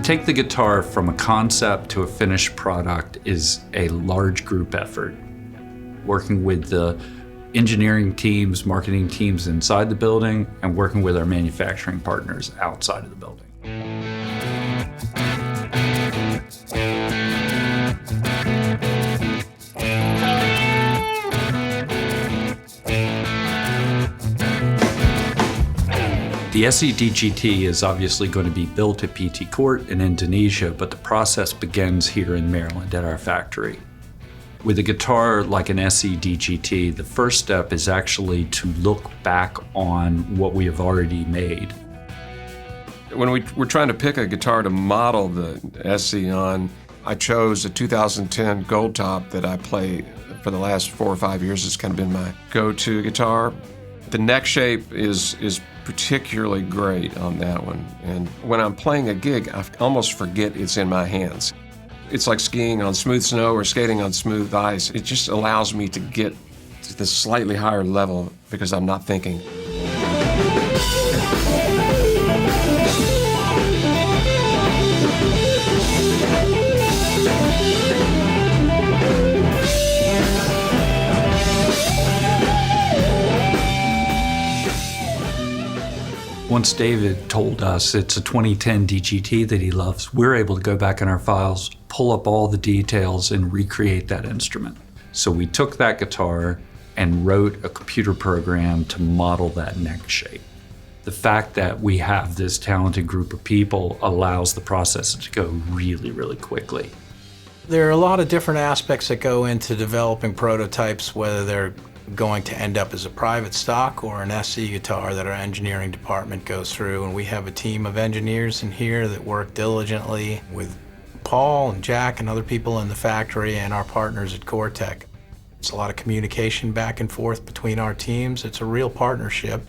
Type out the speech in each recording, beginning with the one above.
take the guitar from a concept to a finished product is a large group effort. Working with the engineering teams, marketing teams inside the building, and working with our manufacturing partners outside of the building. The SE DGT is obviously going to be built at PT Court in Indonesia, but the process begins here in Maryland at our factory. With a guitar like an SE DGT, the first step is actually to look back on what we have already made. When we were trying to pick a guitar to model the SE on, I chose a 2010 Gold Top that I play for the last 4 or 5 years. It's kind of been my go-to guitar. The neck shape is particularly great on that one. And when I'm playing a gig, I almost forget it's in my hands. It's like skiing on smooth snow or skating on smooth ice. It just allows me to get to this slightly higher level because I'm not thinking. Once David told us it's a 2010 DGT that he loves, we're able to go back in our files, pull up all the details, and recreate that instrument. So we took that guitar and wrote a computer program to model that neck shape. The fact that we have this talented group of people allows the process to go really, really quickly. There are a lot of different aspects that go into developing prototypes, whether they're going to end up as a private stock or an SE guitar that our engineering department goes through. And we have a team of engineers in here that work diligently with Paul and Jack and other people in the factory and our partners at CoreTech. It's a lot of communication back and forth between our teams. It's a real partnership.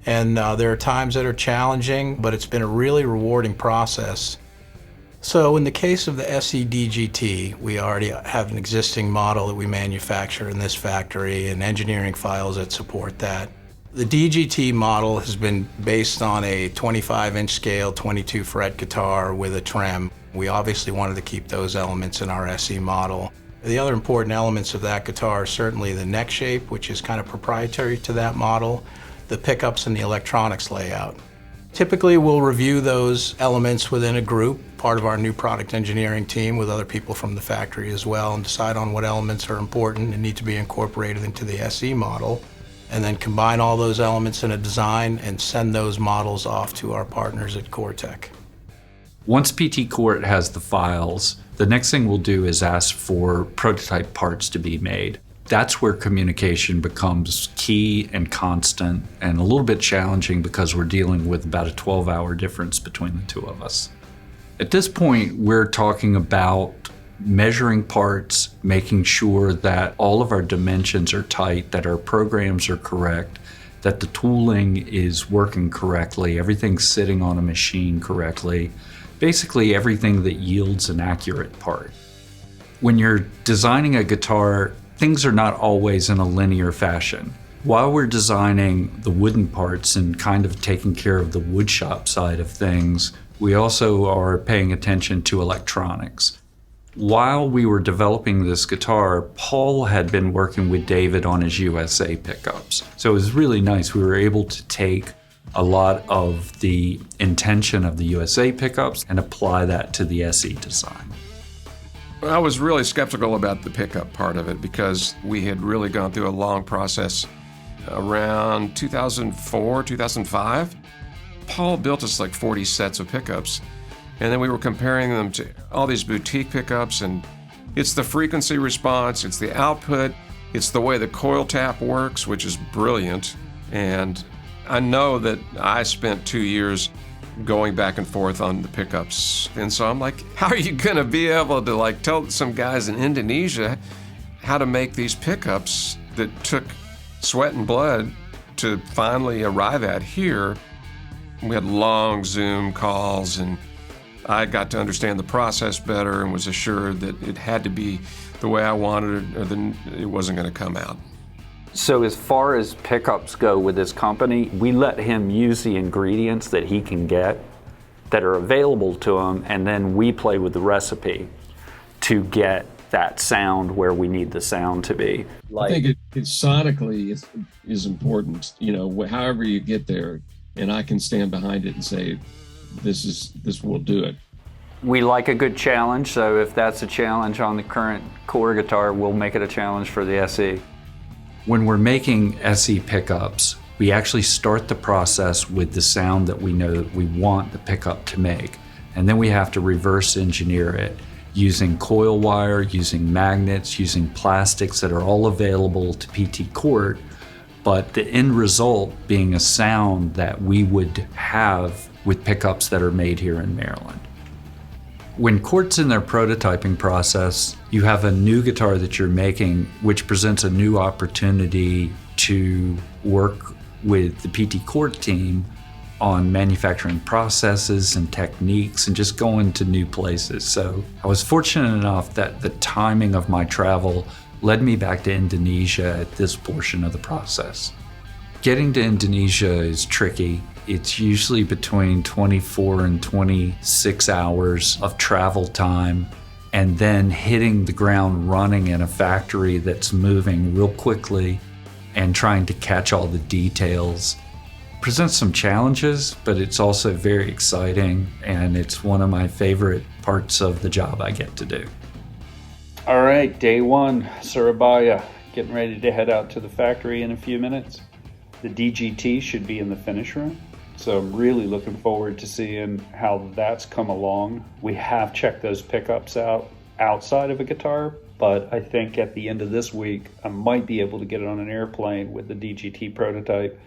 And there are times that are challenging, but it's been a really rewarding process. So in the case of the SE DGT, we already have an existing model that we manufacture in this factory and engineering files that support that. The DGT model has been based on a 25-inch scale, 22 fret guitar with a trem. We obviously wanted to keep those elements in our SE model. The other important elements of that guitar are certainly the neck shape, which is kind of proprietary to that model, the pickups and the electronics layout. Typically, we'll review those elements within a group, part of our new product engineering team with other people from the factory as well, and decide on what elements are important and need to be incorporated into the SE model, and then combine all those elements in a design and send those models off to our partners at CoreTech. Once PT Court has the files, the next thing we'll do is ask for prototype parts to be made. That's where communication becomes key and constant and a little bit challenging because we're dealing with about a 12-hour difference between the two of us. At this point, we're talking about measuring parts, making sure that all of our dimensions are tight, that our programs are correct, that the tooling is working correctly, everything's sitting on a machine correctly, basically everything that yields an accurate part. When you're designing a guitar, things are not always in a linear fashion. While we're designing the wooden parts and kind of taking care of the woodshop side of things, we also are paying attention to electronics. While we were developing this guitar, Paul had been working with David on his USA pickups. So it was really nice. We were able to take a lot of the intention of the USA pickups and apply that to the SE design. I was really skeptical about the pickup part of it because we had really gone through a long process around 2004, 2005. Paul built us like 40 sets of pickups, and then we were comparing them to all these boutique pickups, and it's the frequency response, it's the output, it's the way the coil tap works, which is brilliant. And I know that I spent 2 years going back and forth on the pickups. And so I'm like, how are you gonna be able to like tell some guys in Indonesia how to make these pickups that took sweat and blood to finally arrive at here? We had long Zoom calls, and I got to understand the process better and was assured that it had to be the way I wanted it, or then it wasn't gonna come out. So as far as pickups go with this company, we let him use the ingredients that he can get. that are available to them, and then we play with the recipe to get that sound where we need the sound to be. I think it sonically is important, you know, however you get there, and I can stand behind it and say, this will do it. We like a good challenge, so if that's a challenge on the current CORE guitar, we'll make it a challenge for the SE. When we're making SE pickups, we actually start the process with the sound that we know that we want the pickup to make, and then we have to reverse engineer it using coil wire, using magnets, using plastics that are all available to PT Court, but the end result being a sound that we would have with pickups that are made here in Maryland. When Court's in their prototyping process, you have a new guitar that you're making, which presents a new opportunity to work with the PT Court team on manufacturing processes and techniques and just going to new places. So I was fortunate enough that the timing of my travel led me back to Indonesia at this portion of the process. Getting to Indonesia is tricky. It's usually between 24 and 26 hours of travel time, and then hitting the ground running in a factory that's moving real quickly and trying to catch all the details. Presents some challenges, but it's also very exciting, and it's one of my favorite parts of the job I get to do. All right, day one, Surabaya. Getting ready to head out to the factory in a few minutes. The DGT should be in the finish room, so I'm really looking forward to seeing how that's come along. We have checked those pickups out outside of a guitar, but I think at the end of this week, I might be able to get it on an airplane with the DGT prototype,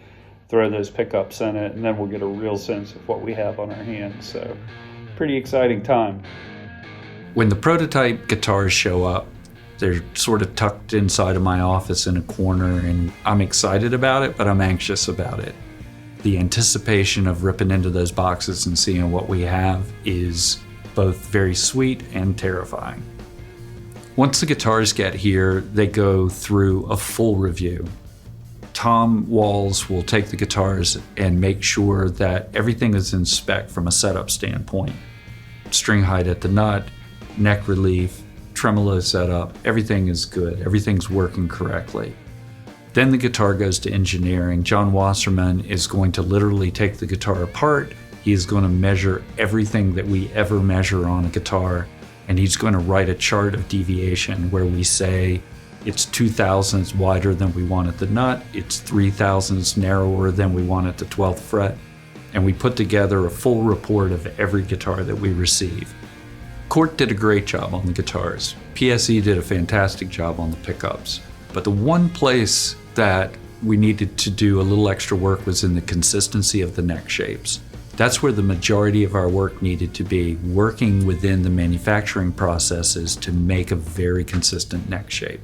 throw those pickups in it, and then we'll get a real sense of what we have on our hands. So pretty exciting time. When the prototype guitars show up, they're sort of tucked inside of my office in a corner, and I'm excited about it, but I'm anxious about it. The anticipation of ripping into those boxes and seeing what we have is both very sweet and terrifying. Once the guitars get here, they go through a full review. Tom Walls will take the guitars and make sure that everything is in spec from a setup standpoint. String height at the nut, neck relief, tremolo setup, everything is good. Everything's working correctly. Then the guitar goes to engineering. John Wasserman is going to literally take the guitar apart. He is going to measure everything that we ever measure on a guitar, and he's going to write a chart of deviation where we say, it's 2 thousandths wider than we want at the nut, it's 3 thousandths narrower than we want at the 12th fret, and we put together a full report of every guitar that we receive. Court did a great job on the guitars. PSE did a fantastic job on the pickups. But the one place that we needed to do a little extra work was in the consistency of the neck shapes. That's where the majority of our work needed to be, working within the manufacturing processes to make a very consistent neck shape.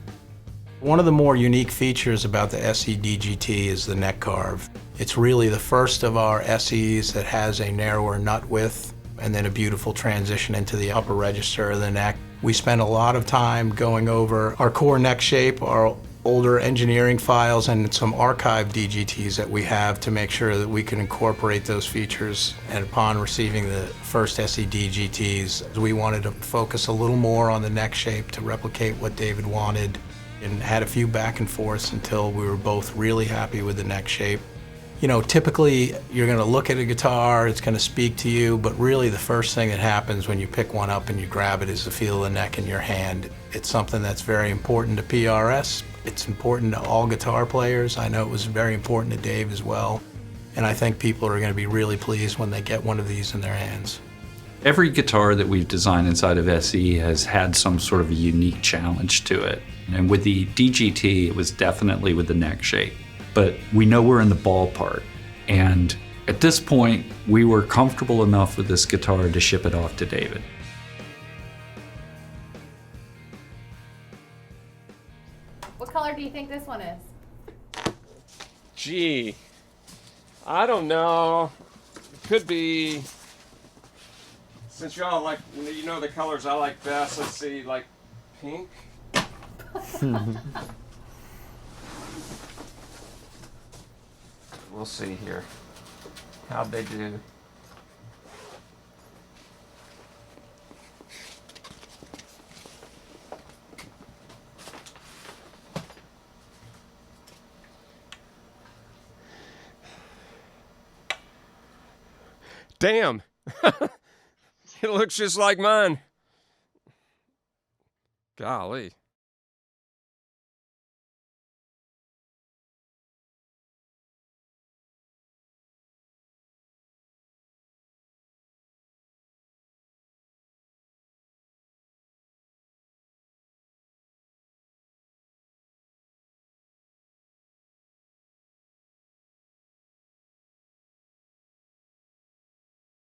One of the more unique features about the SE DGT is the neck carve. It's really the first of our SEs that has a narrower nut width and then a beautiful transition into the upper register of the neck. We spent a lot of time going over our core neck shape, our older engineering files, and some archived DGTs that we have to make sure that we can incorporate those features. And upon receiving the first SE DGTs, we wanted to focus a little more on the neck shape to replicate what David wanted, and had a few back and forths until we were both really happy with the neck shape. You know, typically you're going to look at a guitar, it's going to speak to you, but really the first thing that happens when you pick one up and you grab it is the feel of the neck in your hand. It's something that's very important to PRS. It's important to all guitar players. I know it was very important to Dave as well. And I think people are going to be really pleased when they get one of these in their hands. Every guitar that we've designed inside of SE has had some sort of a unique challenge to it. And with the DGT, it was definitely with the neck shape. But we know we're in the ballpark. And at this point, we were comfortable enough with this guitar to ship it off to David. What color do you think this one is? Gee, I don't know. It could be, since y'all like, you know the colors I like best, let's see, like pink? We'll see here. How'd they do? Damn. It looks just like mine. Golly.